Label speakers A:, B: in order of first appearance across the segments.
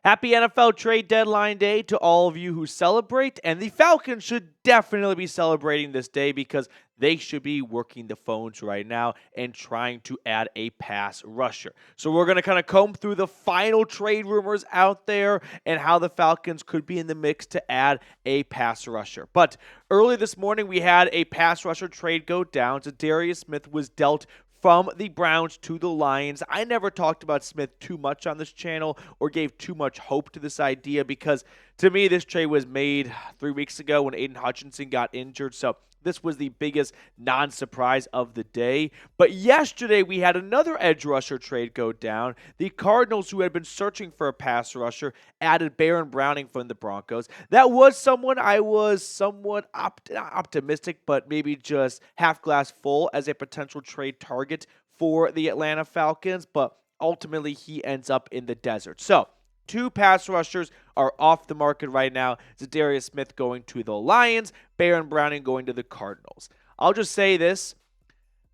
A: Happy NFL trade deadline day to all of you who celebrate, and the Falcons should definitely be celebrating this day because they should be working the phones right now and trying to add a pass rusher. So we're going to kind of comb through the final trade rumors out there and how the Falcons could be in the mix to add a pass rusher. But early this morning, we had a pass rusher trade go down. So Darius Smith was dealt from the Browns to the Lions. I never talked about Smith too much on this channel or gave too much hope to this idea because to me this trade was made 3 weeks ago when Aiden Hutchinson got injured. So this was the biggest non-surprise of the day. But yesterday we had another edge rusher trade go down. The Cardinals, who had been searching for a pass rusher, added Baron Browning from the Broncos. That was someone I was somewhat optimistic, but maybe just half glass full as a potential trade target for the Atlanta Falcons. But ultimately he ends up in the desert. So 2 pass rushers are off the market right now. Darius Smith going to the Lions, Baron Browning going to the Cardinals. I'll just say this.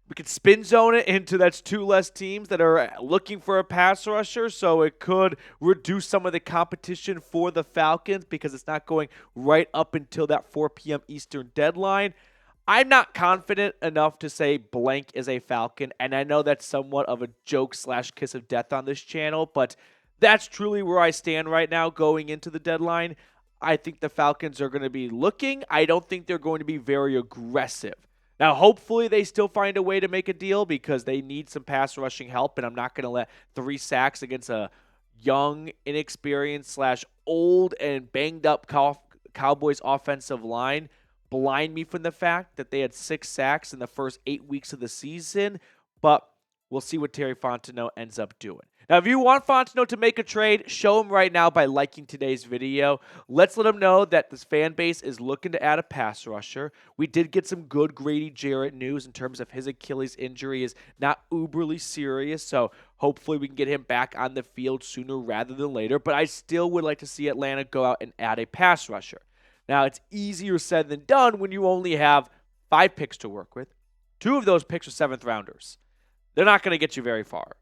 A: We could spin zone it into that's 2 less teams that are looking for a pass rusher, so it could reduce some of the competition for the Falcons because it's not going right up until that 4 p.m. Eastern deadline. I'm not confident enough to say blank is a Falcon, and I know that's somewhat of a joke / kiss of death on this channel, but that's truly where I stand right now going into the deadline. I think the Falcons are going to be looking. I don't think they're going to be very aggressive. Now, hopefully they still find a way to make a deal because they need some pass rushing help, and I'm not going to let 3 sacks against a young, inexperienced / old and banged up Cowboys offensive line blind me from the fact that they had 6 sacks in the first 8 weeks of the season, but we'll see what Terry Fontenot ends up doing. Now, if you want Fontenot to make a trade, show him right now by liking today's video. Let's let him know that this fan base is looking to add a pass rusher. We did get some good Grady Jarrett news in terms of his Achilles injury is not uberly serious, so hopefully we can get him back on the field sooner rather than later. But I still would like to see Atlanta go out and add a pass rusher. Now, it's easier said than done when you only have 5 picks to work with. 2 of those picks are 7th rounders. They're not going to get you very far.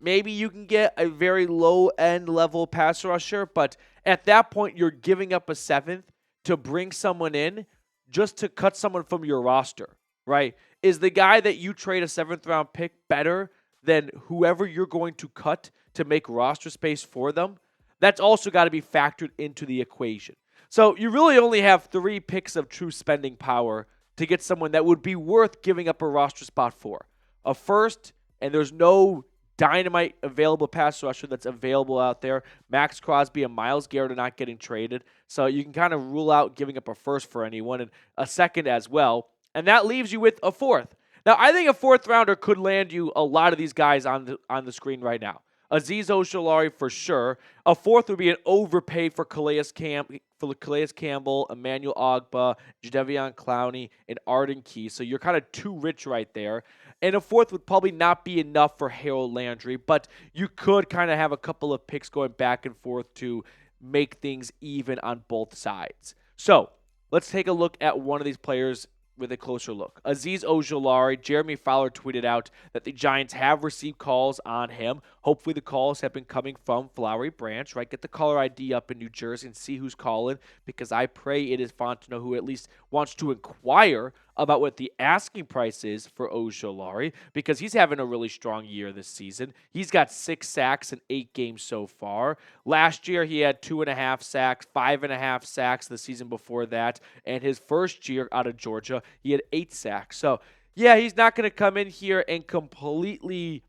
A: Maybe you can get a very low-end level pass rusher, but at that point, you're giving up a 7th to bring someone in just to cut someone from your roster, right? Is the guy that you trade a 7th-round pick better than whoever you're going to cut to make roster space for them? That's also got to be factored into the equation. So you really only have 3 picks of true spending power to get someone that would be worth giving up a roster spot for. A first, and there's no dynamite available pass rusher that's available out there. Max Crosby and Myles Garrett are not getting traded. So you can kind of rule out giving up a first for anyone and a second as well. And that leaves you with a 4th. Now, I think a 4th rounder could land you a lot of these guys on the screen right now. Azeez Ojulari for sure. A 4th would be an overpay for Calais Campbell, Emmanuel Ogbah, Jadeveon Clowney, and Arden Key. So you're kind of too rich right there. And a 4th would probably not be enough for Harold Landry, but you could kind of have a couple of picks going back and forth to make things even on both sides. So let's take a look at one of these players with a closer look. Azeez Ojulari, Jeremy Fowler tweeted out that the Giants have received calls on him. Hopefully the calls have been coming from Flowery Branch, right? Get the caller ID up in New Jersey and see who's calling, because I pray it is Fontenot who at least wants to inquire about what the asking price is for Ojulari, because he's having a really strong year this season. He's got 6 sacks in 8 games so far. Last year, he had 2.5 sacks, 5.5 sacks the season before that, and his first year out of Georgia, he had 8 sacks. So, yeah, he's not going to come in here and completely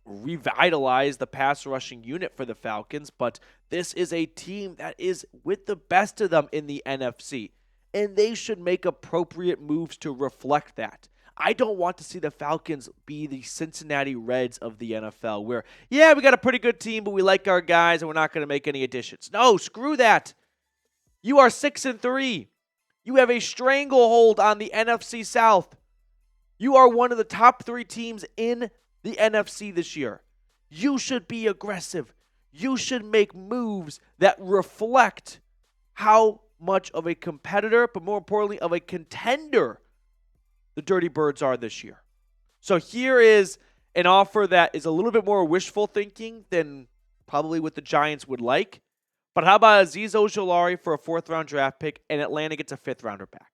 A: revitalize the pass rushing unit for the Falcons, but this is a team that is with the best of them in the NFC. And they should make appropriate moves to reflect that. I don't want to see the Falcons be the Cincinnati Reds of the NFL where, yeah, we got a pretty good team, but we like our guys and we're not going to make any additions. No, screw that. You are 6-3. You have a stranglehold on the NFC South. You are one of the top 3 teams in the NFC this year. You should be aggressive. You should make moves that reflect how much of a competitor, but more importantly, of a contender the Dirty Birds are this year. So here is an offer that is a little bit more wishful thinking than probably what the Giants would like. But how about Azeez Ojulari for a 4th-round draft pick and Atlanta gets a 5th-rounder back?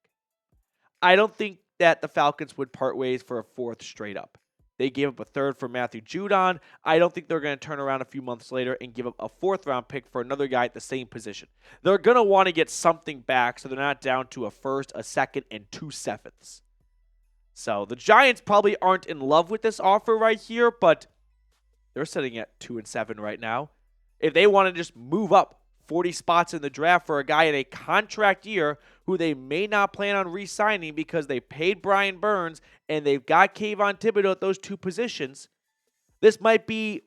A: I don't think that the Falcons would part ways for a 4th straight up. They gave up a 3rd for Matthew Judon. I don't think they're going to turn around a few months later and give up a 4th-round pick for another guy at the same position. They're going to want to get something back so they're not down to a 1st, a 2nd, and 2 7ths. So the Giants probably aren't in love with this offer right here, but they're sitting at 2-7 right now. If they want to just move up 40 spots in the draft for a guy in a contract year who they may not plan on re-signing because they paid Brian Burns and they've got Kayvon Thibodeau at those 2 positions, this might be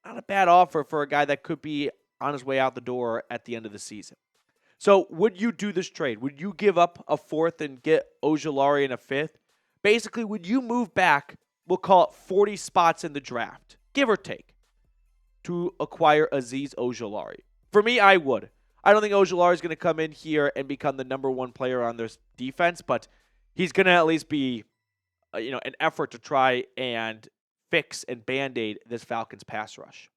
A: not a bad offer for a guy that could be on his way out the door at the end of the season. So would you do this trade? Would you give up a 4th and get Ojulari in a 5th? Basically, would you move back, we'll call it 40 spots in the draft, give or take, to acquire Azeez Ojulari? For me, I would. I don't think Ojulari is going to come in here and become the number 1 player on this defense, but he's going to at least be, an effort to try and fix and band-aid this Falcons pass rush.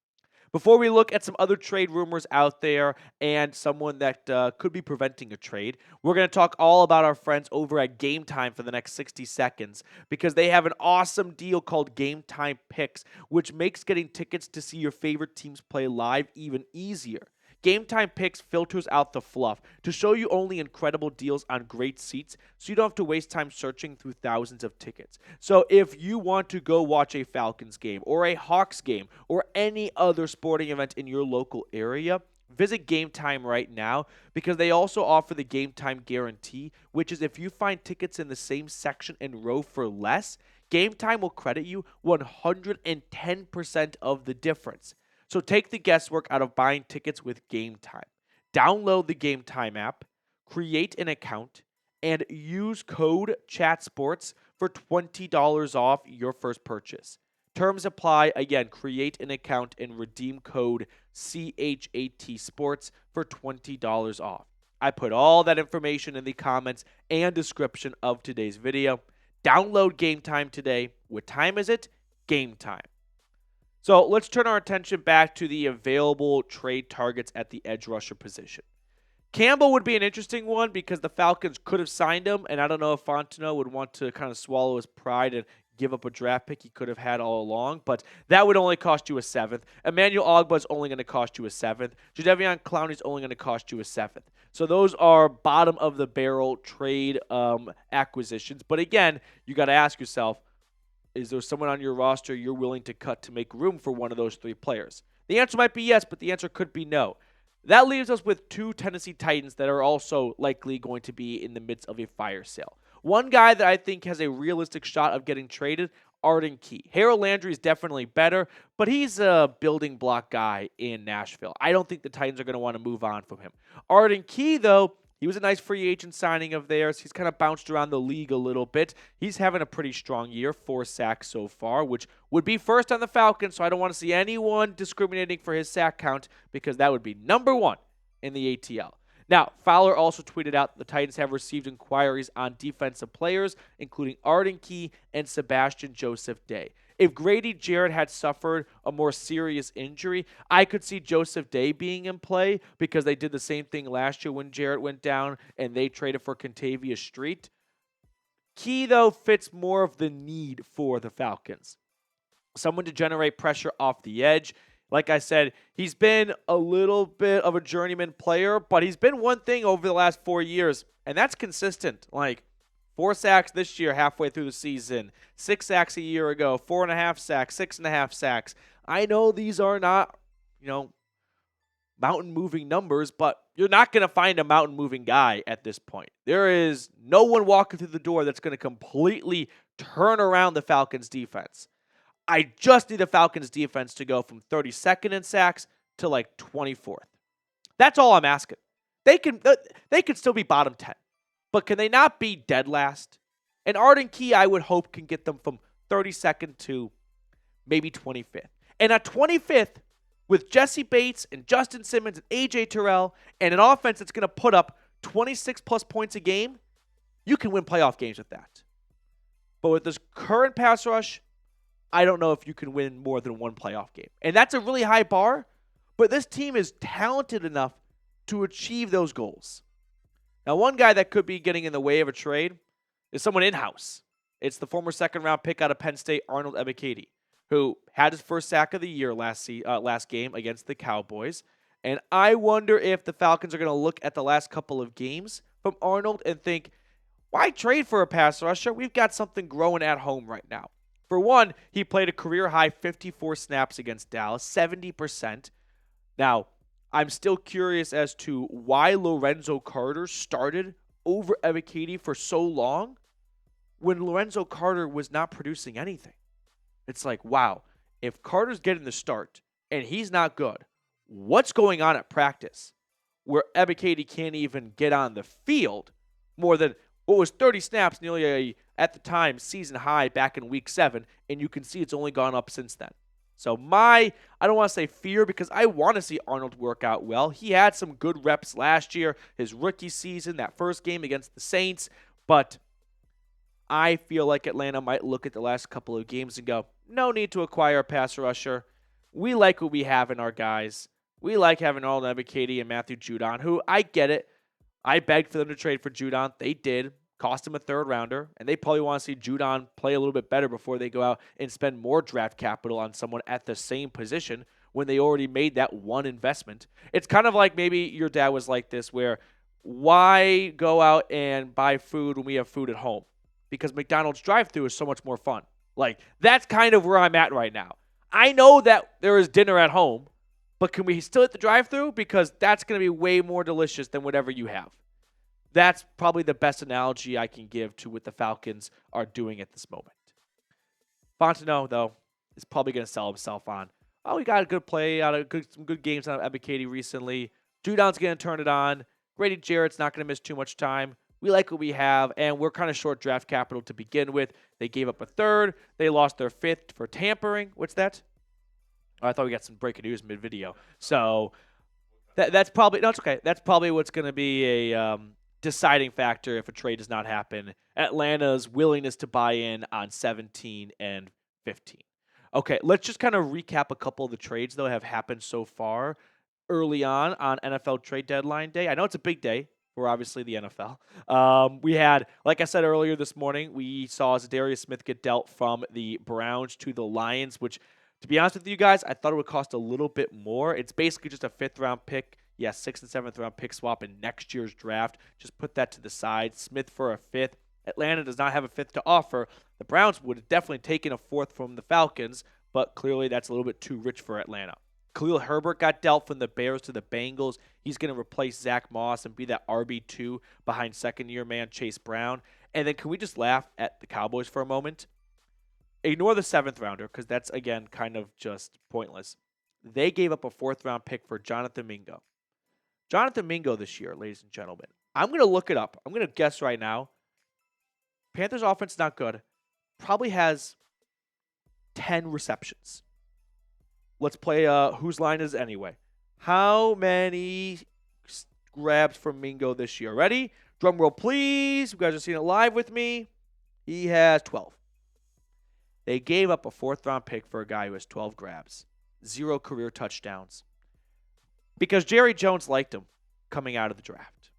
A: Before we look at some other trade rumors out there and someone that could be preventing a trade, we're going to talk all about our friends over at Game Time for the next 60 seconds because they have an awesome deal called Game Time Picks, which makes getting tickets to see your favorite teams play live even easier. Game Time Picks filters out the fluff to show you only incredible deals on great seats so you don't have to waste time searching through thousands of tickets. So if you want to go watch a Falcons game or a Hawks game or any other sporting event in your local area, visit Game Time right now because they also offer the Game Time Guarantee, which is if you find tickets in the same section and row for less, Game Time will credit you 110% of the difference. So take the guesswork out of buying tickets with Game Time. Download the Game Time app, create an account, and use code CHATSPORTS for $20 off your first purchase. Terms apply. Again, create an account and redeem code CHATSPORTS for $20 off. I put all that information in the comments and description of today's video. Download Game Time today. What time is it? Game Time. So let's turn our attention back to the available trade targets at the edge rusher position. Campbell would be an interesting one because the Falcons could have signed him, and I don't know if Fontenot would want to kind of swallow his pride and give up a draft pick he could have had all along, but that would only cost you a 7th. Emmanuel Ogbah is only going to cost you a 7th. Jadeveon Clowney is only going to cost you a 7th. So those are bottom of the barrel trade acquisitions. But again, you got to ask yourself, is there someone on your roster you're willing to cut to make room for one of those 3 players? The answer might be yes, but the answer could be no. That leaves us with 2 Tennessee Titans that are also likely going to be in the midst of a fire sale. One guy that I think has a realistic shot of getting traded, Arden Key. Harold Landry is definitely better, but he's a building block guy in Nashville. I don't think the Titans are going to want to move on from him. Arden Key, though, he was a nice free agent signing of theirs. He's kind of bounced around the league a little bit. He's having a pretty strong year, 4 sacks so far, which would be first on the Falcons, so I don't want to see anyone discriminating for his sack count because that would be number 1 in the ATL. Now, Fowler also tweeted out the Titans have received inquiries on defensive players, including Arden Key and Sebastian Joseph Day. If Grady Jarrett had suffered a more serious injury, I could see Joseph Day being in play because they did the same thing last year when Jarrett went down and they traded for Contavious Street. Key, though, fits more of the need for the Falcons. Someone to generate pressure off the edge. Like I said, he's been a little bit of a journeyman player, but he's been one thing over the last 4 years, and that's consistent. Like 4 sacks this year halfway through the season, 6 sacks a year ago, 4.5 sacks, 6.5 sacks. I know these are not, mountain-moving numbers, but you're not going to find a mountain-moving guy at this point. There is no one walking through the door that's going to completely turn around the Falcons' defense. I just need the Falcons' defense to go from 32nd in sacks to like 24th. That's all I'm asking. They can still be bottom 10, but can they not be dead last? And Arden Key, I would hope, can get them from 32nd to maybe 25th. And at 25th, with Jessie Bates and Justin Simmons and A.J. Terrell and an offense that's going to put up 26-plus points a game, you can win playoff games with that. But with this current pass rush, I don't know if you can win more than 1 playoff game. And that's a really high bar, but this team is talented enough to achieve those goals. Now, one guy that could be getting in the way of a trade is someone in-house. It's the former second-round pick out of Penn State, Arnold Ebiketie, who had his first sack of the year last game against the Cowboys. And I wonder if the Falcons are going to look at the last couple of games from Arnold and think, why trade for a pass rusher? We've got something growing at home right now. For one, he played a career-high 54 snaps against Dallas, 70%. Now, I'm still curious as to why Lorenzo Carter started over Ebiketie for so long when Lorenzo Carter was not producing anything. It's like, wow, if Carter's getting the start and he's not good, what's going on at practice where Ebiketie can't even get on the field more than what was 30 snaps, nearly at the time, season high back in week 7, and you can see it's only gone up since then. So I don't want to say fear because I want to see Arnold work out well. He had some good reps last year, his rookie season, that first game against the Saints, but I feel like Atlanta might look at the last couple of games and go, no need to acquire a pass rusher. We like what we have in our guys. We like having Arnold Ebiketie and Matthew Judon, who I get it. I begged for them to trade for Judon. They did. Cost him a third rounder, and they probably want to see Judon play a little bit better before they go out and spend more draft capital on someone at the same position when they already made that one investment. It's kind of like maybe your dad was like this, where why go out and buy food when we have food at home? Because McDonald's drive-thru is so much more fun. Like, that's kind of where I'm at right now. I know that there is dinner at home, but can we still hit the drive-thru? Because that's going to be way more delicious than whatever you have. That's probably the best analogy I can give to what the Falcons are doing at this moment. Fontenot, though, is probably going to sell himself on, we got a good play out of some good games out of Ebiketie recently. Judon's going to turn it on. Grady Jarrett's not going to miss too much time. We like what we have, and we're kind of short draft capital to begin with. They gave up a third. They lost their 5th for tampering. What's that? Oh, I thought we got some breaking news mid-video. So that's probably – no, it's okay. That's probably what's going to be a deciding factor if a trade does not happen. Atlanta's willingness to buy in on 17 and 15. Okay, let's just kind of recap a couple of the trades that have happened so far early on NFL trade deadline day. I know it's a big day for obviously the NFL. We had, like I said earlier this morning, we saw Zadarius Smith get dealt from the Browns to the Lions, which, to be honest with you guys, I thought it would cost a little bit more. It's basically just a 5th-round pick. Yeah, 6th and 7th-round pick swap in next year's draft. Just put that to the side. Smith for a 5th. Atlanta does not have a 5th to offer. The Browns would have definitely taken a 4th from the Falcons, but clearly that's a little bit too rich for Atlanta. Khalil Herbert got dealt from the Bears to the Bengals. He's going to replace Zach Moss and be that RB2 behind second-year man Chase Brown. And then can we just laugh at the Cowboys for a moment? Ignore the 7th-rounder because that's, again, kind of just pointless. They gave up a 4th-round pick for Jonathan Mingo. Jonathan Mingo this year, ladies and gentlemen. I'm going to look it up. I'm going to guess right now. Panthers offense not good. Probably has 10 receptions. Let's play whose line is anyway. How many grabs from Mingo this year? Ready? Drum roll, please. You guys are seeing it live with me. He has 12. They gave up a 4th-round pick for a guy who has 12 grabs. 0 career touchdowns. Because Jerry Jones liked him coming out of the draft.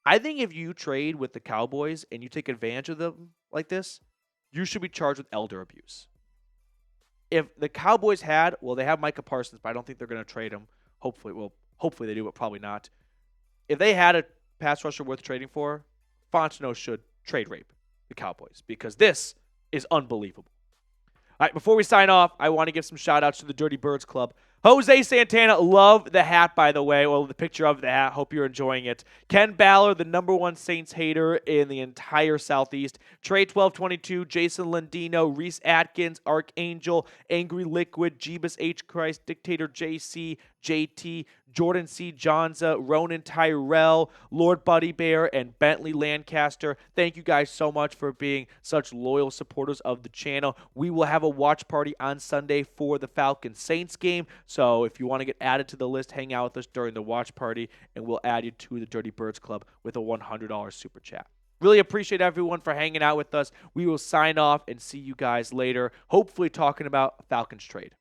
A: I think if you trade with the Cowboys and you take advantage of them like this, you should be charged with elder abuse. If the Cowboys had, well, they have Micah Parsons, but I don't think they're going to trade him. Hopefully they do, but probably not. If they had a pass rusher worth trading for, Fontenot should trade rape the Cowboys because this is unbelievable. All right, before we sign off, I want to give some shout-outs to the Dirty Birds Club. Jose Santana, love the hat, by the way. Well, the picture of the hat. Hope you're enjoying it. Ken Ballard, the #1 Saints hater in the entire Southeast. Trey1222, Jason Landino, Reese Atkins, Archangel, Angry Liquid, Jeebus H. Christ, Dictator JC, JT, Jordan C. Johnza, Ronan Tyrell, Lord Buddy Bear, and Bentley Lancaster. Thank you guys so much for being such loyal supporters of the channel. We will have a watch party on Sunday for the Falcons Saints game. So if you want to get added to the list, hang out with us during the watch party, and we'll add you to the Dirty Birds Club with a $100 super chat. Really appreciate everyone for hanging out with us. We will sign off and see you guys later, hopefully talking about a Falcons trade.